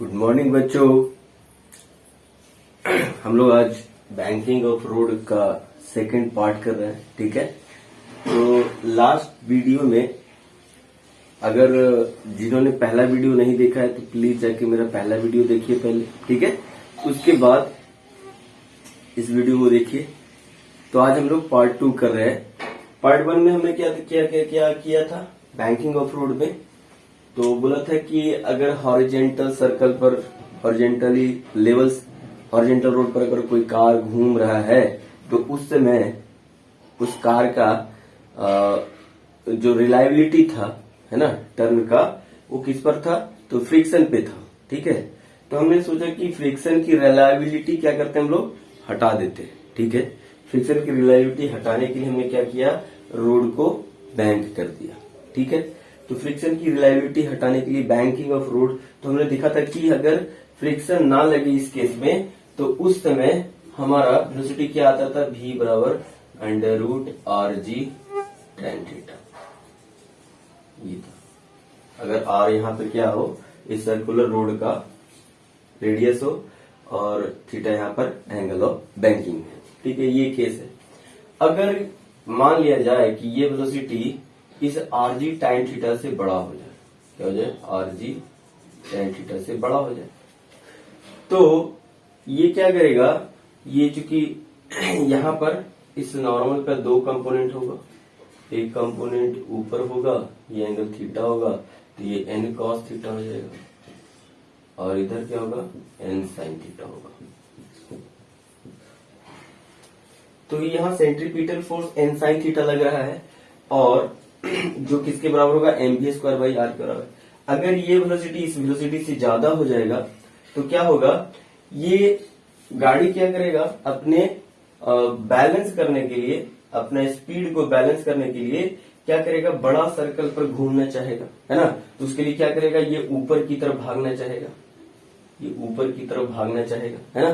Good morning बच्चों। हम लोग आज बैंकिंग ऑफ रोड का सेकंड पार्ट कर रहे हैं, ठीक है। तो लास्ट वीडियो में अगर जिन्होंने पहला वीडियो नहीं देखा है तो प्लीज जाके मेरा पहला वीडियो देखिए पहले, ठीक है। उसके बाद इस वीडियो को देखिए। तो आज हम लोग पार्ट 2 कर रहे हैं। पार्ट 1 में हमने क्या किया था बैंकिंग ऑफ रोड में। तो बोला था कि अगर हॉरिजेंटल सर्कल पर हॉरिजेंटली लेवल्स हॉरिजेंटल रोड पर अगर कोई कार घूम रहा है तो उस समय उस कार का जो रिलायबिलिटी था, है ना, टर्न का, वो किस पर था? तो फ्रिक्शन पे था, ठीक है। तो हमने सोचा कि फ्रिक्शन की रिलायबिलिटी क्या करते हैं हम लोग, हटा देते हैं, ठीक है। फ्रिक्शन की रिलायबिलिटी हटाने के लिए हमने क्या किया, रोड को बैंक कर दिया, ठीक है। तो फ्रिक्शन की रिलायबिलिटी हटाने के लिए बैंकिंग ऑफ रोड, तो हमने देखा था कि अगर फ्रिक्शन ना लगे इस केस में तो उस समय हमारा वेलोसिटी क्या आता था, v बराबर √rg tan थीटा। ये था अगर r यहाँ पे क्या हो, इस सर्कुलर रोड का रेडियस हो और थीटा यहाँ पर एंगल ऑफ बैंकिंग है, ठीक है। ये केस है। अगर मान लिया जाए कि ये वेलोसिटी इस rg tan थीटा से बड़ा हो जाए, क्या हो जाए, rg tan थीटा से बड़ा हो जाए, तो ये क्या करेगा, ये चूंकि यहाँ पर इस नॉर्मल का 2 कंपोनेंट होगा, एक कंपोनेंट ऊपर होगा, ये एंगल थीटा होगा, तो ये n cos थीटा हो जाएगा और इधर क्या होगा, n sin थीटा होगा। तो यहाँ centripetal force n sin theta लग रहा है और जो किसके बराबर होगा, mv² बाई r के बराबर। अगर ये वेलोसिटी इस वेलोसिटी से ज्यादा हो जाएगा तो क्या होगा, ये गाड़ी क्या करेगा, अपने बैलेंस करने के लिए, अपने स्पीड को बैलेंस करने के लिए क्या करेगा, बड़ा सर्कल पर घूमना चाहेगा, है ना। तो उसके लिए क्या करेगा, ये ऊपर की तरफ भागना चाहेगा, ये ऊपर की तरफ भागना चाहेगा, है ना।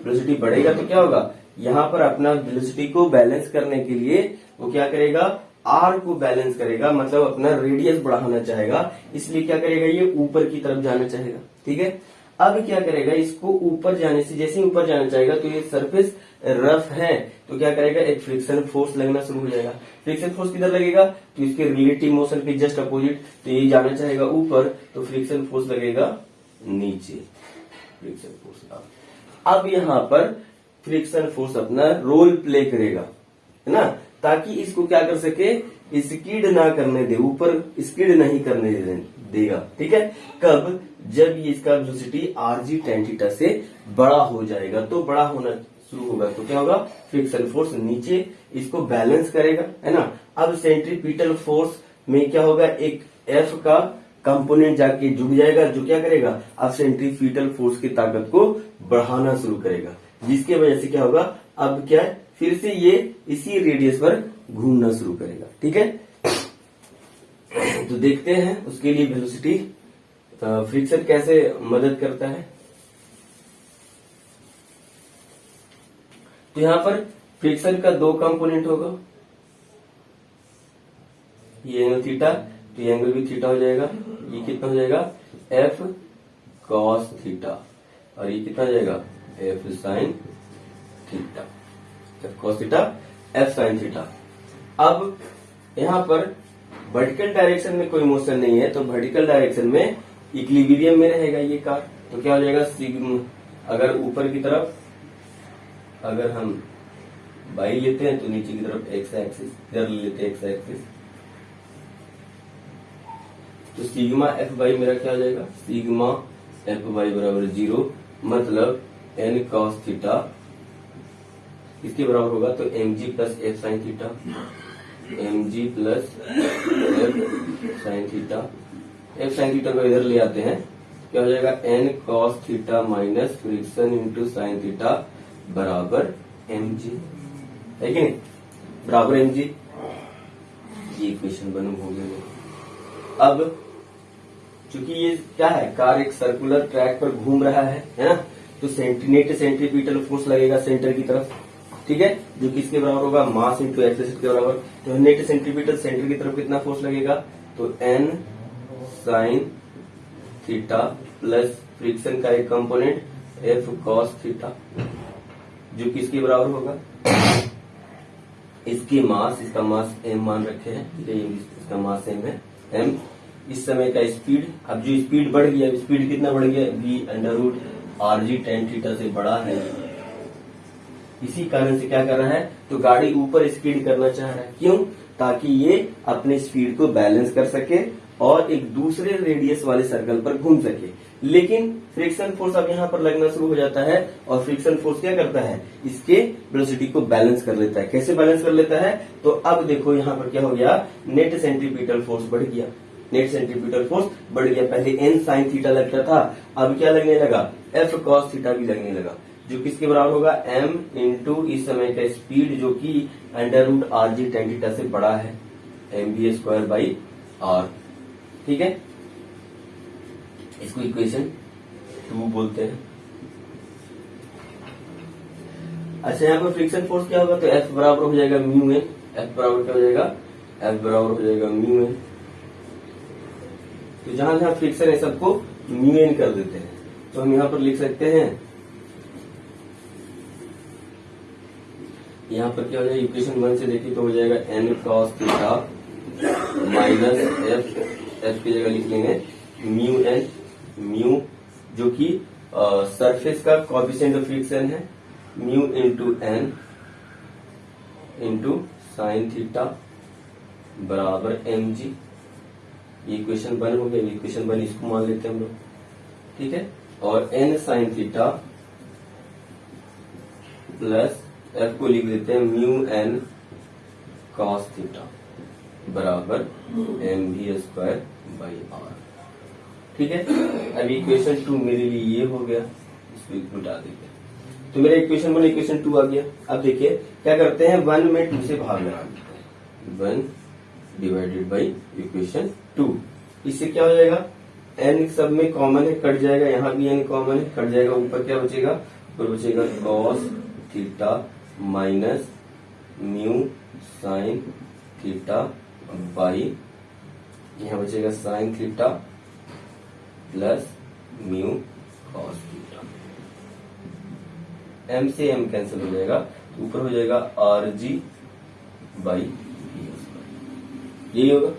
वेलोसिटी बढ़ेगा तो क्या होगा, यहाँ पर अपना वेलोसिटी को बैलेंस करने के लिए वो क्या करेगा, आर को बैलेंस करेगा, मतलब अपना रेडियस बढ़ाना चाहेगा, इसलिए क्या करेगा, ये ऊपर की तरफ जाना चाहेगा, ठीक है। अब क्या करेगा, इसको ऊपर जाने से, जैसे ही ऊपर जाना चाहेगा तो ये सरफेस रफ है तो क्या करेगा, एक फ्रिक्शन फोर्स लगना शुरू हो जाएगा। फ्रिक्शन फोर्स किधर लगेगा, तो इसके रिलेटिव मोशन के जस्ट अपोजिट, तो ये जाना चाहेगा ऊपर, तो फ्रिक्शन फोर्स लगेगा नीचे, फ्रिक्शन फोर्स। अब यहाँ पर फ्रिक्शन फोर्स अपना रोल प्ले करेगा, है ना, ताकि इसको क्या कर सके, स्किड ना करने दे, ऊपर स्किड नहीं करने देगा, ठीक है। कब, जब ये इसका वेलोसिटी rg tan थीटा से बड़ा हो जाएगा, तो बड़ा होना शुरू होगा तो क्या होगा, फ्रिक्शन फोर्स नीचे इसको बैलेंस करेगा, है ना। अब सेंट्रीपिटल फोर्स में क्या होगा, एक F का कंपोनेंट जाके जुड़ जाएगा, जो क्या करेगा, अब सेंट्रीपिटल फोर्स की ताकत को बढ़ाना शुरू करेगा, जिसके वजह से क्या होगा, अब क्या है, फिर से ये इसी रेडियस पर घूमना शुरू करेगा, ठीक है। तो देखते हैं उसके लिए वेलोसिटी फ्रिक्शन कैसे मदद करता है। तो यहां पर फ्रिक्शन का 2 कंपोनेंट होगा, ये एंगल थीटा, तो ये एंगल भी थीटा हो जाएगा, ये कितना हो जाएगा, f cos थीटा, और ये कितना हो जाएगा, f sin theta, f cos theta, f sin theta. अब यहां पर वर्टिकल डायरेक्शन में कोई मोशन नहीं है, तो वर्टिकल डायरेक्शन में इक्विलिब्रियम में रहेगा ये कार, तो क्या हो जाएगा, सिग्मा, अगर ऊपर की तरफ अगर हम बाई लेते हैं तो नीचे की तरफ एक्स एक्सिस, इधर लेते हैं एक्स एक्सिस, तो सिग्मा एफ बाई मेरा क्या हो जाएगा, सिग्मा एफ बाई बराबर 0, मतलब n cos थीटा इसके बराबर होगा, तो mg plus f sine theta, mg plus f sine theta. F sine theta को इधर ले आते हैं, क्या हो जाएगा, n cos theta minus friction into sine theta बराबर mg, है कि नहीं, बराबर mg। ये इक्वेशन बन हो गया। अब चूंकि ये क्या है, कार एक सर्कुलर ट्रैक पर घूम रहा है ना, तो नेट सेंट्रीपिटल फोर्स लगेगा सेंटर की तरफ, ठीक है, जो किसके बराबर होगा, मास इंटू एक्सेलरेशन के बराबर। तो नेट सेंट्रीपिटल सेंटर की तरफ कितना फोर्स लगेगा, तो n sin theta plus friction का एक कंपोनेंट एफ कॉस थीटा, जो किसके बराबर होगा, इसकी मास, इसका मास m मान रखे हैं, ठीक है, इसका मास m है m। इस समय का स्पीड, अब जो स्पीड बढ़ गया, स्पीड कितना बढ़ गया, v under root are G tan theta से बड़ा है। इसी कारण से क्या कर रहा है, तो गाड़ी ऊपर स्पीड करना चाह रहा है, क्यों, ताकि ये अपने स्पीड को बैलेंस कर सके और एक दूसरे रेडियस वाले सर्कल पर घूम सके। लेकिन फ्रिक्शन फोर्स अब यहाँ पर लगना शुरू हो जाता है, और फ्रिक्शन फोर्स क्या करता है, इसके वेलोसिटी को बैलेंस कर लेता है। कैसे बैलेंस कर लेता है, तो अब देखो यहाँ पर क्या हो गया, नेट सेंट्रीपिटल फोर्स बढ़ गया, नेट सेंट्रीपिटल फोर्स बढ़ गया। पहले n साइन थीटा लगता था, अब क्या लगने लगा, f कॉस थीटा भी लगने लगा, जो किसके बराबर होगा, m इंटू इस समय का स्पीड, जो कि under root are G tan theta से बड़ा है, mv स्क्वायर बाई आर। ठीक है, इसको इक्वेशन 2 बोलते हैं। अच्छा, यहाँ पर फ्रिक्शन फोर्स क्या होगा, तो F बराबर हो जाएगा म्यू एन, F बराबर क्या हो जाएगा, F बराबर हो जाएगा म्यू एन। तो जहां जहां फ्रिक्शन है सबको म्यू एन कर देते हैं, तो हम यहाँ पर लिख सकते हैं, यहाँ पर क्या हो जाएगा, इक्वेशन 1 से देखिए तो हो जाएगा n cos theta minus f की जगह लिख लेंगे म्यू एन, म्यू जो कि सरफेस का कोएफिशिएंट ऑफ फ्रिक्शन है, mu into n into sine theta बराबर एम जी। ये इक्वेशन 1 हो गया, इक्वेशन 1 इसको मान लेते हैं हम लोग, ठीक है, और n sine theta plus f को लिख देते हैं म्यू एन कॉस थीटा बराबर m v square by r. ठीक है, अब इक्वेशन 2 मेरे लिए ये हो गया, इसको मिटा देते हैं, तो मेरा इक्वेशन 1 इक्वेशन 2 आ गया। अब देखिए क्या करते हैं, 1 में 2 से भाग लगा देते हैं, 1 डिवाइडेड बाई इक्वेशन 2। इससे क्या हो जाएगा, n सब में कॉमन है, कट जाएगा, यहाँ भी n कॉमन है, कट जाएगा, ऊपर क्या बचेगा, ऊपर बचेगा cos theta minus mu sine theta by, यहाँ बचेगा sine theta plus mu cos theta, m से m कैंसिल हो जाएगा, तो ऊपर हो जाएगा are g by v square, यही होगा।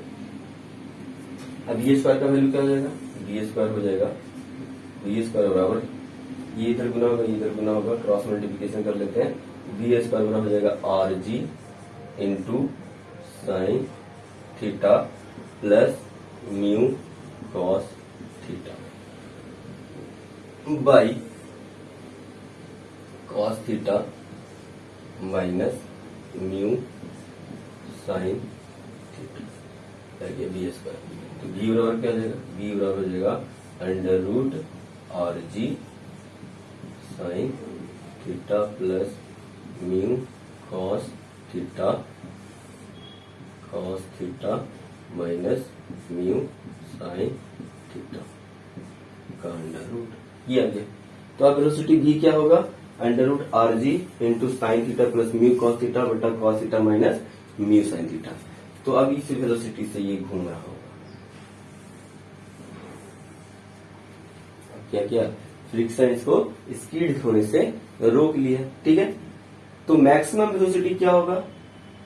अब वी स्क्वायर का वैल्यू क्या हो जाएगा, वी स्क्वायर हो जाएगा, वी स्क्वायर बराबर, ये इधर गुना होगा, ये इधर गुना होगा, क्रॉस मल्टीप्लिकेशन कर लेते हैं, वी स्क्वायर बराबर हो जाएगा R G into sine theta plus mu cos theta by cos theta minus mu sine theta, v square. तो वी बराबर क्या हो जाएगा, वी बराबर हो जाएगा under root R G sine theta plus mu cos theta minus mu sine theta का under root, ये आ गया। तो अब वेलोसिटी v क्या होगा, under root R G into sine theta plus mu cos theta बटा cos theta minus mu sine theta. तो अब इस वेलोसिटी से ये घूम रहा होगा, क्या किया, फ्रिक्शन इसको स्किड होने से रोक लिया। ठीक है, तो मैक्सिमम वेलोसिटी क्या होगा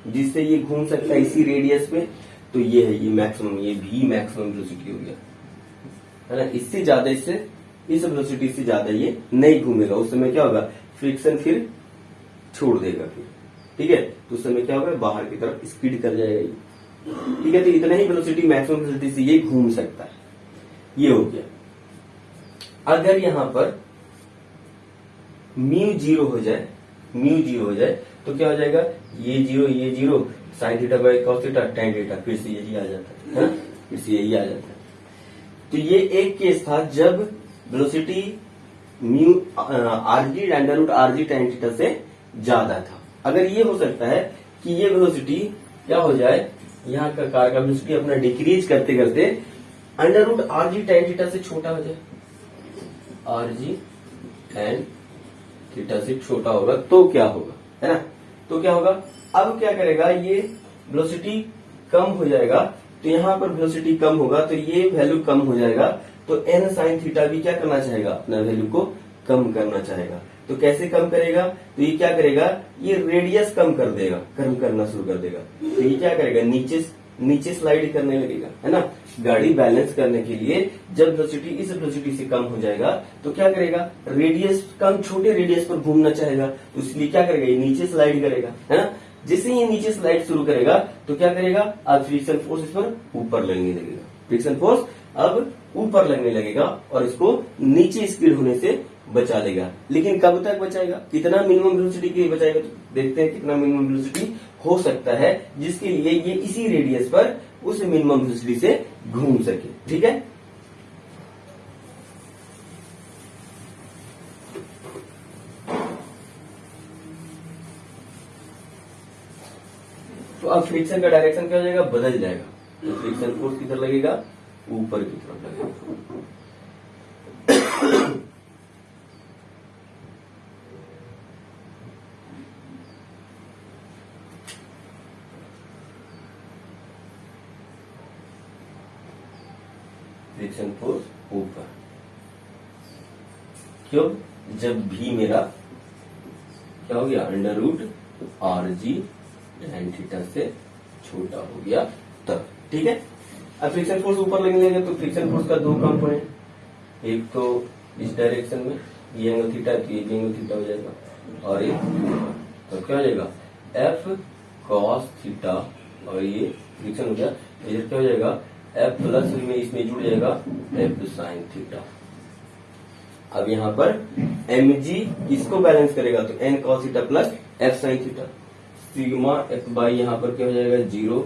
जिससे ये घूम सकता है इसी रेडियस पे, तो ये है, ये मैक्सिमम, ये भी मैक्सिमम वेलोसिटी हो गया, है ना। इससे ज्यादा, इससे इस वेलोसिटी से ज्यादा ये नहीं घूमेगा, उस समय क्या होगा, फ्रिक्शन फिर छोड़ देगा फिर, ठीक है, तो उस समय क्या होगा, बाहर की तरफ स्पीड कर जाएगा ये। ठीक है, तो इतना ही वेलोसिटी, मैक्सिमम वेलोसिटी से ये घूम सकता है, ये हो गया। अगर यहां पर म्यू जीरो हो जाए, म्यू जीरो हो जाए तो क्या हो जाएगा, ये zero sine theta by cos theta tan theta, फिर से यही आ जाता है, फिर से यही आ जाता है। तो ये एक केस था जब velocity mu r g under root r g tan theta से ज्यादा था। अगर ये हो सकता है कि ये वेलोसिटी क्या हो जाए, यहाँ का कार का वेलोसिटी अपना डिक्रीज करते करते under root r g tan theta से छोटा हो जाए, आरजी टेन थीटा से छोटा होगा, तो क्या होगा, है ना, तो क्या होगा, अब क्या करेगा, ये वेलोसिटी कम हो जाएगा, तो यहाँ पर वेलोसिटी कम होगा तो ये वैल्यू कम हो जाएगा, तो एन साइन थीटा भी क्या करना चाहेगा, अपना वैल्यू को कम करना चाहेगा। तो कैसे कम करेगा, तो ये क्या करेगा, ये रेडियस कम कर देगा, कम करना शुरू कर देगा। तो ये क्या करेगा, नीचे स्लाइड करने लगेगा, है ना। गाड़ी बैलेंस करने के लिए जब वेलोसिटी इस वेलोसिटी से कम हो जाएगा तो क्या करेगा, रेडियस कम, छोटे रेडियस पर घूमना चाहेगा, तो इसलिए क्या करेगा, ये नीचे स्लाइड करेगा, है ना। जैसे ये नीचे स्लाइड शुरू करेगा तो क्या करेगा, अब फ्रिक्शन फोर्स इस पर ऊपर लगने लगेगा, फ्रिक्शन फोर्स अब ऊपर लगने लगेगा और इसको नीचे स्पीड होने से बचा लेगा। लेकिन कब तक बचाएगा, कितना मिनिमम वेलोसिटी के लिए बचाएगा, तो देखते हैं कितना मिनिमम वेलोसिटी हो सकता है जिसके लिए ये इसी रेडियस पर उस मिनिमम वेलोसिटी से घूम सके। ठीक है, तो अब फ्रिक्शन का डायरेक्शन क्या हो जाएगा, बदल जाएगा। तो फ्रिक्शन फोर्स किधर लगेगा, ऊपर की तरफ लगेगा। फ्रिक्शन फोर्स ऊपर, क्यों, जब भी मेरा क्या हो गया, under root are g tan theta से छोटा हो गया तब। ठीक है, अब फ्रिक्शन फोर्स ऊपर लगने लगेगा तो फ्रिक्शन फोर्स का दो कंपोनेंट, एक तो इस डायरेक्शन में ये एंगल थीटा है तो ये भी एंगल थीटा हो जाएगा, और एक तो क्या हो जाएगा, एफ कॉस थीटा, और ये फ्रिक्शन हो गया, इधर क्या हो जाएगा, एफ प्लस में इसमें जुड़ जाएगा एफ साइन थीटा। अब यहाँ पर mg इसको बैलेंस करेगा तो n cos theta plus f sine theta, sigma f by यहाँ पर क्या हो जाएगा, 0,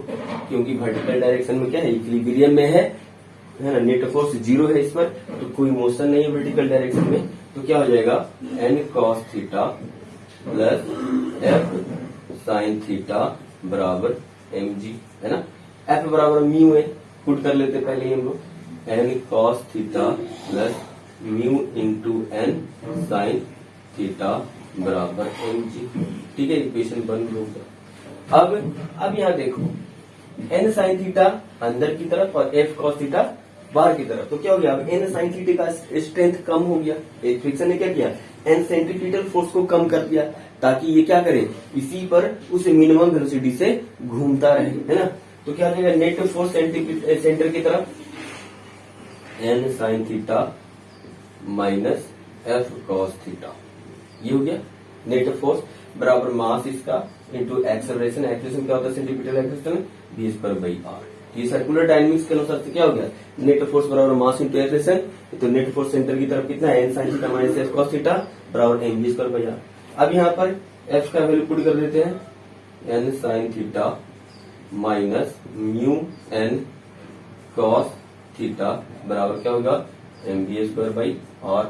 क्योंकि वर्टिकल डायरेक्शन में क्या है, इक्विलिब्रियम में है ना, नेट फोर्स 0 है इस पर, तो कोई मोशन नहीं है वर्टिकल डायरेक्शन में, तो क्या हो जाएगा, n cos theta plus f sign theta बराबर mg, है ना। f बराबर म्यू है, पुट कर लेते पहले हम लोग, n cos theta plus mu into n sine theta बराबर mg। ठीक है, इक्वेशन बन होगा। अब यहाँ देखो, n साइन थीटा अंदर की तरफ और f cos थीटा बाहर की तरफ, तो क्या हो गया, अब n साइन थीटा का स्ट्रेंथ कम हो गया। एक फ्रिक्शन ने क्या किया, n सेंट्रीपिटल फोर्स को कम कर दिया ताकि ये क्या करे, इसी पर उस मिनिमम वेलोसिटी से घूमता रहे, है ना। तो क्या हो जाएगा, नेट फोर्स सेंटर की तरफ n sine theta minus f cos theta, ये हो गया नेट फोर्स बराबर मास इसका इंटू एक्सेलरेशन, एक्सेलरेशन क्या होता है, centripetal acceleration v square by r. ये सर्कुलर डायनामिक्स के अनुसार से क्या हो गया, नेट फोर्स बराबर मास इंटू एक्सेलरेशन, तो नेट फोर्स सेंटर की तरफ कितना है, n sine theta minus f cos theta बराबर mv स्क्वायर बाई आर। अब यहाँ पर f का वैल्यू पुट कर देते हैं, n sine theta minus mu n cos theta बराबर क्या होगा, mv स्क्वायर बाई आर।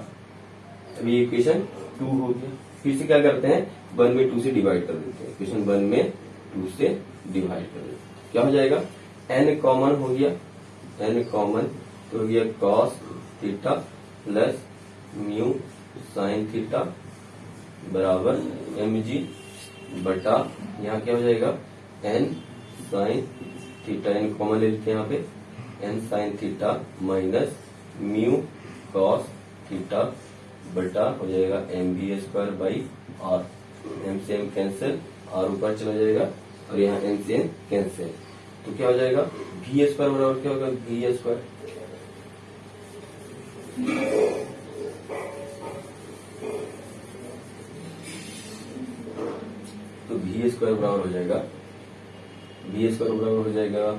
अभी इक्वेशन 2 हो गया, फिर से क्या करते हैं, 1 में 2 से डिवाइड कर देते हैं, इक्वेशन 1 में 2 से डिवाइड कर देते हैं, क्या हो जाएगा, n कॉमन हो गया, n कॉमन तो हो गया cos theta plus mu sine theta बराबर mg बटा यहाँ क्या हो जाएगा, n sine theta, n common ले लेते हैं यहाँ पे, n sine theta minus mu cos theta बटा हो जाएगा mv square by r, m से m कैंसिल, r ऊपर चला जाएगा और यहाँ n से n कैंसिल, तो क्या हो जाएगा, v स्क्वायर बराबर क्या होगा, v स्क्वायर तो v स्क्वायर बराबर हो जाएगा, v स्क्वायर बराबर हो जाएगा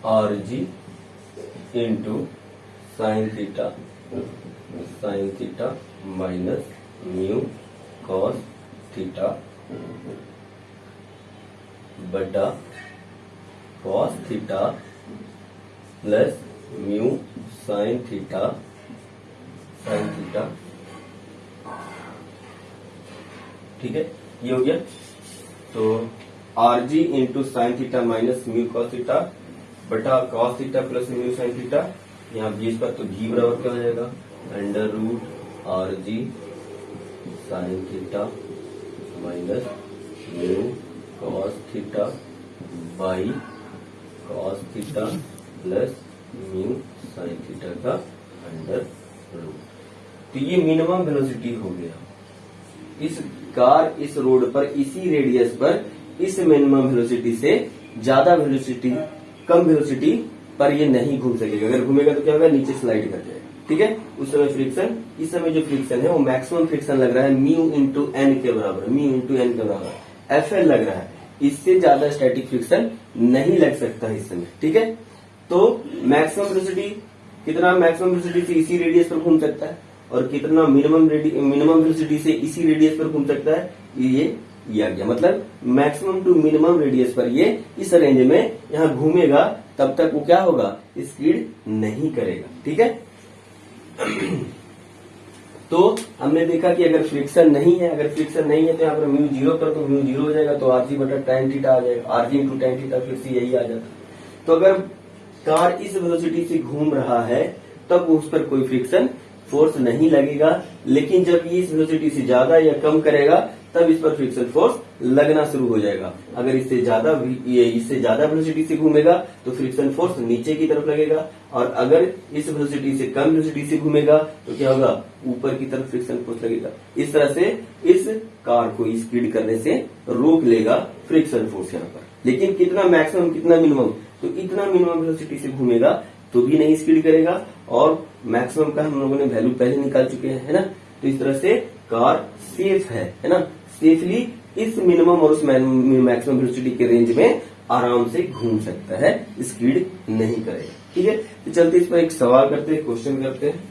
R G into sine theta minus mu cos theta बटा cos theta plus mu sine theta ठीक है, ये हो गया। तो आर जी into sine theta minus mu cos theta बटा cos theta plus mu sine theta, यहाँ बीस पर तो भी बराबर क्या हो जाएगा, under root R G sine theta minus mu cos theta by cos theta plus mu sine theta का अंडर रूट। तो ये मिनिमम वेलोसिटी हो गया। इस कार इस रोड पर इसी रेडियस पर इस मिनिमम वेलोसिटी से ज्यादा वेलोसिटी, कम वेलोसिटी पर ये नहीं घूम सकेगा। अगर घूमेगा तो क्या होगा, नीचे स्लाइड कर जाएगा। ठीक है, उस समय फ्रिक्शन, इस समय जो फ्रिक्शन है वो मैक्सिमम फ्रिक्शन लग रहा है म्यू इंटू एन के बराबर, म्यू इंटू एन के बराबर एफएल लग रहा है। इससे ज्यादा स्टैटिक फ्रिक्शन नहीं लग सकता इस समय। ठीक है, तो मैक्सिमम वेलोसिटी कितना, मैक्सिमम वेलोसिटी से इसी रेडियस पर घूम सकता है, और कितना मिनिमम वेलोसिटी से इसी रेडियस पर घूम सकता है, ये आ गया। मतलब मैक्सिमम टू मिनिमम रेडियस पर ये इस रेंज में यहाँ घूमेगा, तब तक वो क्या होगा, स्किड नहीं करेगा। ठीक है, तो हमने देखा कि अगर फ्रिक्शन नहीं है, अगर फ्रिक्शन नहीं है तो यहाँ पर म्यू जीरो पर, तो म्यू जीरो हो जाएगा, तो आरजी बटा tan थीटा आ जाएगा, आरजी इंटू tan थीटा, फिर से यही आ जाता। तो अगर कार इस वेलोसिटी से घूम रहा है तब उस पर कोई फ्रिक्शन फोर्स नहीं लगेगा, लेकिन जब ये इस वेलोसिटी से ज्यादा या कम करेगा तब इस पर फ्रिक्शन फोर्स लगना शुरू हो जाएगा। अगर इससे ज्यादा वेलोसिटी से घूमेगा तो फ्रिक्शन फोर्स नीचे की तरफ लगेगा, और अगर इस वेलोसिटी से कम वेलोसिटी से घूमेगा तो क्या होगा, ऊपर की तरफ फ्रिक्शन फोर्स लगेगा। इस तरह से इस कार को स्पीड करने से रोक लेगा फ्रिक्शन फोर्स यहाँ पर। लेकिन कितना मैक्सिमम, कितना मिनिमम, तो इतना मिनिमम वेलोसिटी से घूमेगा तो भी नहीं स्पीड करेगा, और मैक्सिमम का हम लोगों ने वैल्यू पहले निकाल चुके हैं, है ना। तो इस तरह से कार सेफ है ना, सेफली इस मिनिमम और उस मैक्सिमम वेलोसिटी के रेंज में आराम से घूम सकता है, स्पीड नहीं करेगा। ठीक है, तो चलते इस पर एक सवाल करते हैं, क्वेश्चन करते हैं।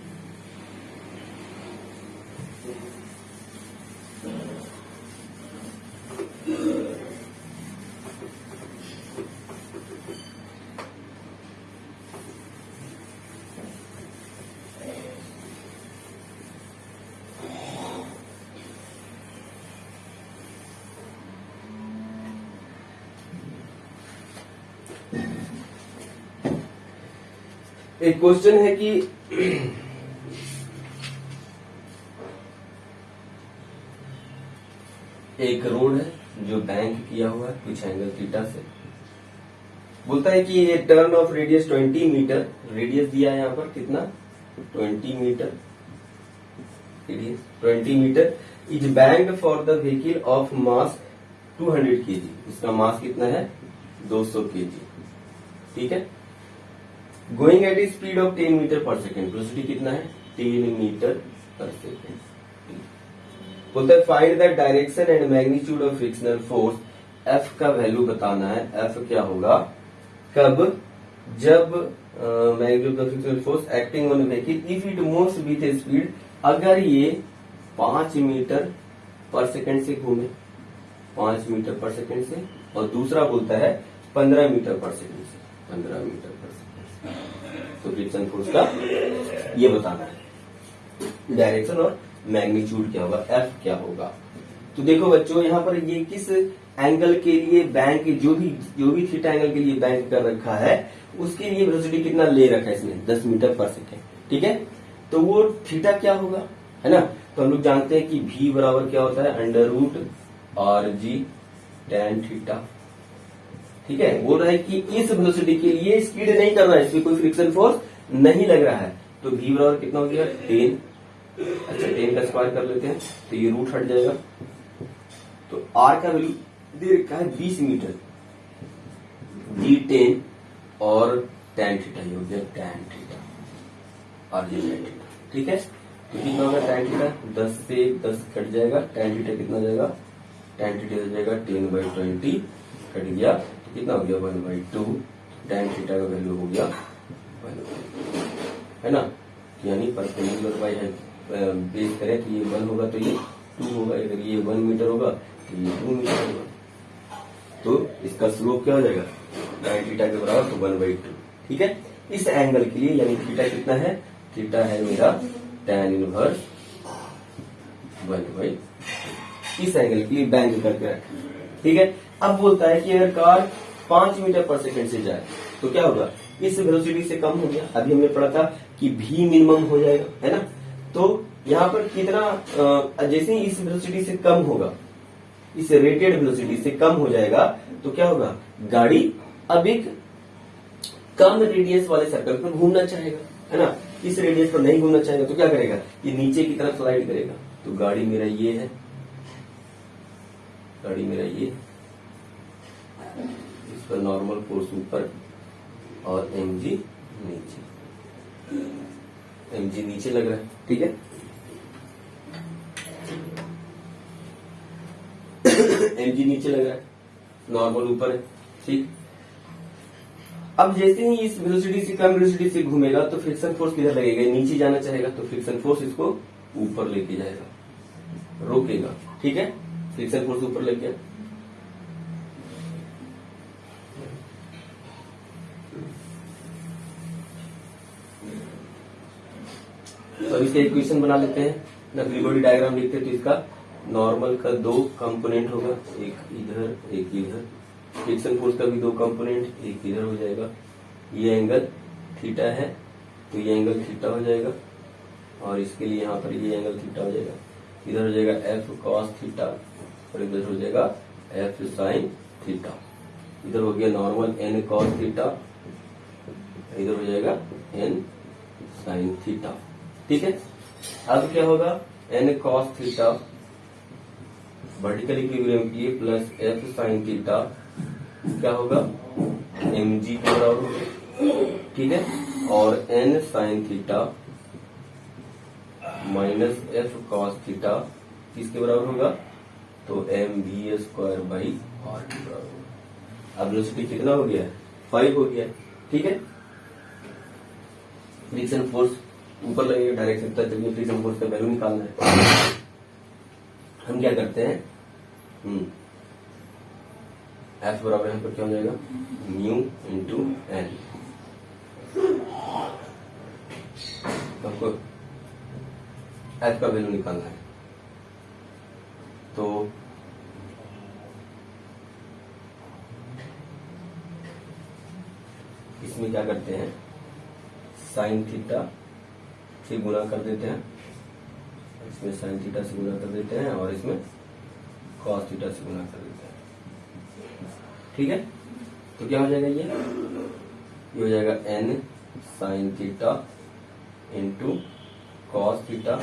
एक क्वेश्चन है कि एक रोड है जो बैंक किया हुआ है कुछ एंगल थीटा से। बोलता है कि ये turn of radius 20 metre, radius दिया है यहाँ पर कितना, 20 metre, radius 20 metre is banked for the vehicle of mass 200 kg। इसका मास कितना है, 200 kg। ठीक है, going at speed of 10 metre per second, velocity कितना है, 10 मीटर पर सेकेंड। बोलता है find the direction and magnitude of frictional force, f का वैल्यू बताना है। एफ क्या होगा, कब, जब magnitude of frictional force acting on vehicle if it moves with a speed, अगर ये 5 मीटर पर सेकेंड से घूमे, 5 मीटर पर सेकेंड से, और दूसरा बोलता है 15 मीटर पर सेकेंड से, 15 मीटर पर सेकेंड। तो फ्रिक्शन फोर्स का ये बताना है, डायरेक्शन और मैग्नीट्यूड क्या होगा, एफ क्या होगा। तो देखो बच्चों, यहाँ पर ये किस एंगल के लिए बैंक, जो भी थीटा एंगल के लिए बैंक कर रखा है, उसके लिए वेलोसिटी कितना ले रखा है इसने, 10 मीटर पर सेकेंड। ठीक है, तो वो थीटा क्या होगा, है ना। तो हम लोग जानते हैं कि v बराबर क्या होता है, under root are g tan theta. ठीक है, बोल रहा है कि इस वेलोसिटी के लिए स्पीड नहीं कर रहा है, इसमें कोई फ्रिक्शन फोर्स नहीं लग रहा है, तो v बराबर कितना हो गया, 10। अच्छा, 10 का स्क्वायर कर लेते हैं तो ये रूट हट जाएगा। तो r का वैल्यू दे रखा है 20 मीटर, g 10 और tan थीटा, ये हो गया tan थीटा, और ये tan थीटा। ठीक है, तो कितना होगा tan थीटा, 10 से 10 कट जाएगा, tan थीटा कितना जाएगा, tan थीटा हो जाएगा 10/20 कट गया, तो कितना हो गया 1/2, tan थीटा का वैल्यू हो गया 1/2, है ना। यानी परपेंडिकुलर बाई बेस करें तो ये 1 होगा तो ये 2 होगा, अगर ये 1 मीटर होगा तो ये 2 मीटर होगा, तो इसका स्लोप क्या हो जाएगा, tan थीटा के बराबर, तो 1/2। ठीक है, इस एंगल के लिए यानी थीटा कितना है, थीटा है मेरा tan इनवर्स 1/2, इस एंगल के लिए बैंक करके रखें। ठीक है, अब बोलता है कि अगर कार 5 मीटर पर सेकेंड से जाए तो क्या होगा, इस वेलोसिटी से कम हो गया, अभी हमने पढ़ा था कि v मिनिमम हो जाएगा, है ना। तो यहाँ पर कितना, जैसे ही इस वेलोसिटी से कम होगा, इस रेटेड वेलोसिटी से कम हो जाएगा, तो क्या होगा, गाड़ी अब एक कम रेडियस वाले सर्कल पर घूमना चाहेगा, है ना, इस रेडियस पर नहीं घूमना चाहेगा तो क्या करेगा, ये नीचे की तरफ स्लाइड करेगा। तो गाड़ी मेरा ये है, गाड़ी मेरा ये, इस पर नॉर्मल फोर्स ऊपर और mg नीचे, mg नीचे लग रहा है, ठीक है। mg नीचे लग रहा है, नॉर्मल ऊपर है, ठीक। अब जैसे ही इस वेलोसिटी से कम वेलोसिटी से घूमेगा तो फ्रिक्शन फोर्स किधर लगेगा, नीचे जाना चाहेगा तो फ्रिक्शन फोर्स इसको ऊपर लेके जाएगा, रोकेगा, ठीक है। फ्रिक्शन फोर्स ऊपर लेके गया, तो अब इसका इक्वेशन बना लेते हैं ना, फ्री बॉडी डायग्राम लिखते हैं। तो इसका नॉर्मल का दो कंपोनेंट होगा, एक इधर एक इधर। फ्रिक्शन फोर्स का भी दो कंपोनेंट, एक इधर हो जाएगा, ये एंगल थीटा है तो ये एंगल थीटा हो जाएगा, और इसके लिए यहाँ पर ये एंगल थीटा हो जाएगा। इधर हो जाएगा एफ कॉस थीटा और इधर हो जाएगा एफ साइन थीटा। इधर हो गया नॉर्मल एन कॉस थीटा, इधर हो जाएगा एन साइन थीटा, ठीक है। अब क्या होगा, n cos theta vertical equilibrium की प्लस एफ साइन थीटा क्या होगा, mg के बराबर होगा, ठीक है। और n sine theta minus f cos theta किसके बराबर होगा, तो mv स्क्वायर बाई r के बराबर होगा। अब वेलोसिटी कितना हो गया है, 5 हो गया है, ठीक है। फ्रिक्शन फोर्स ऊपर लगेगा, डायरेक्शन तक चलिए फ्रिक्शन फोर्स का वैल्यू निकालना है। हम क्या करते हैं, एफ बराबर यहाँ पर क्या हो जाएगा, म्यू इंटू एन। आपको एफ का वैल्यू निकालना है, तो इसमें क्या करते हैं, साइन थीटा से गुणा कर देते हैं, इसमें साइन थीटा से गुणा कर देते हैं और इसमें कॉस थीटा से गुणा कर देते हैं, ठीक है। तो क्या हो जाएगा, ये हो जाएगा n sine theta into cos theta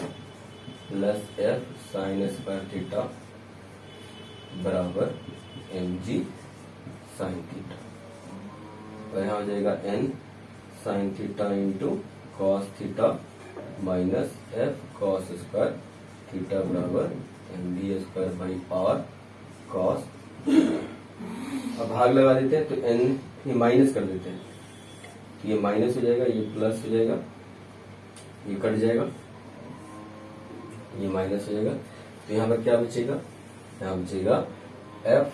plus f sine square theta बराबर mg साइन थीटा। तो यहाँ हो जाएगा n sine theta into cos theta minus f cos square theta बराबर mg square by r cos. अब भाग लगा देते हैं तो n ये माइनस कर देते हैं, तो ये माइनस हो जाएगा, ये प्लस हो जाएगा, ये कट जाएगा, ये माइनस हो जाएगा। तो यहाँ पर क्या बचेगा, यहाँ बचेगा f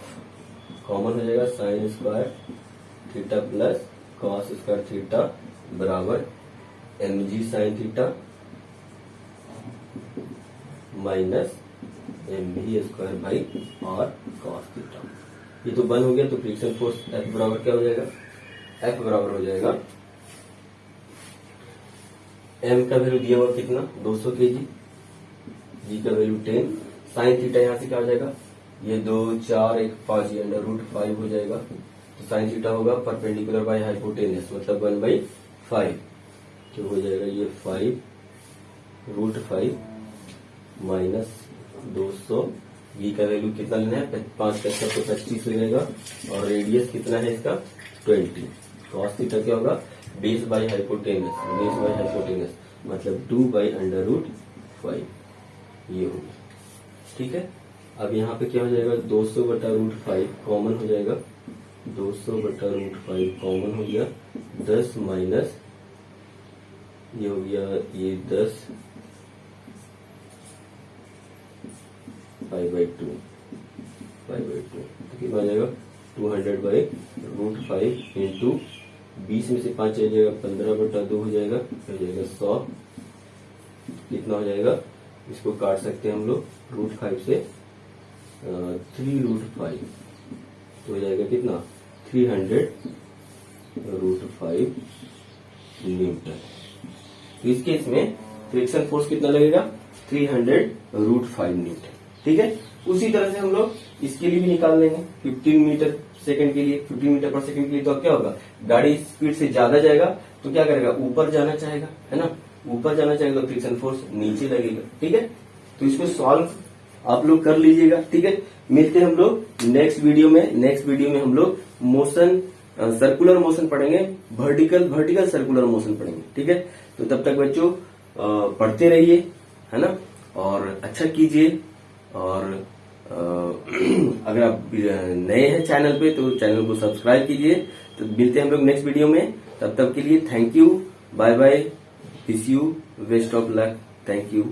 कॉमन हो जाएगा, sine square theta plus cos square theta बराबर mg sign theta minus mv square by r cos theta. ये तो बंद हो गया, तो फ्रिक्शन फोर्स F बराबर क्या हो जाएगा, F बराबर हो जाएगा M का वैल्यू दिया हुआ कितना, 200 kg, G का वैल्यू 10, साइन थीटा यहाँ से क्या हो जाएगा, ये 2 4 1 5 ये √5 हो जाएगा। तो साइन थीटा होगा परपेंडिकुलर बाई हाइपोटेनस, मतलब 1/5, तो हो जाएगा ये 5 माइनस 200। v का वैल्यू कितना लेना है, 5 का 25 लगेगा, और रेडियस कितना है इसका 20। कॉस थीटा क्या होगा, बेस बाई हाइपोटेनस, मतलब 2/√5 ये होगा, ठीक है। अब यहाँ पे क्या हो जाएगा, 200/√5 कॉमन हो जाएगा, 200/√5 कॉमन हो गया, 10 माइनस ये हो गया ये 10 5/2 तो कितना आ जाएगा, 200/√5 इंटू 20 में से 5 चल जाएगा, 15/2 हो जाएगा, हो जाएगा 100। कितना हो जाएगा, इसको काट सकते हैं हम लोग √5 से, 3√5 तो हो जाएगा कितना, 300√5 न्यूटन। तो इस केस में फ्रिक्शन फोर्स कितना लगेगा, 300√5 न्यूटन। ठीक है। उसी तरह से हम लोग इसके लिए भी निकाल लेंगे 15 मीटर सेकंड के लिए, 15 मीटर पर सेकंड के लिए। तो अब क्या होगा, गाड़ी स्पीड से ज्यादा जाएगा तो क्या करेगा, ऊपर जाना चाहेगा, है ना, ऊपर जाना चाहेगा तो फ्रिक्शन फोर्स नीचे लगेगा। ठीक है, तो इसको सॉल्व आप लोग कर लीजिएगा। ठीक है, मिलते हैं हम लोग नेक्स्ट वीडियो में। नेक्स्ट वीडियो में हम लोग मोशन, सर्कुलर मोशन पढ़ेंगे, वर्टिकल सर्कुलर मोशन पढ़ेंगे। ठीक है, तो तब तक बच्चों पढ़ते रहिए, है ना, और अच्छा कीजिए। और अगर आप नए हैं चैनल पे तो चैनल को सब्सक्राइब कीजिए। तो मिलते हैं हम लोग नेक्स्ट वीडियो में, तब तक के लिए thank you, bye bye, wish you best of luck, thank you.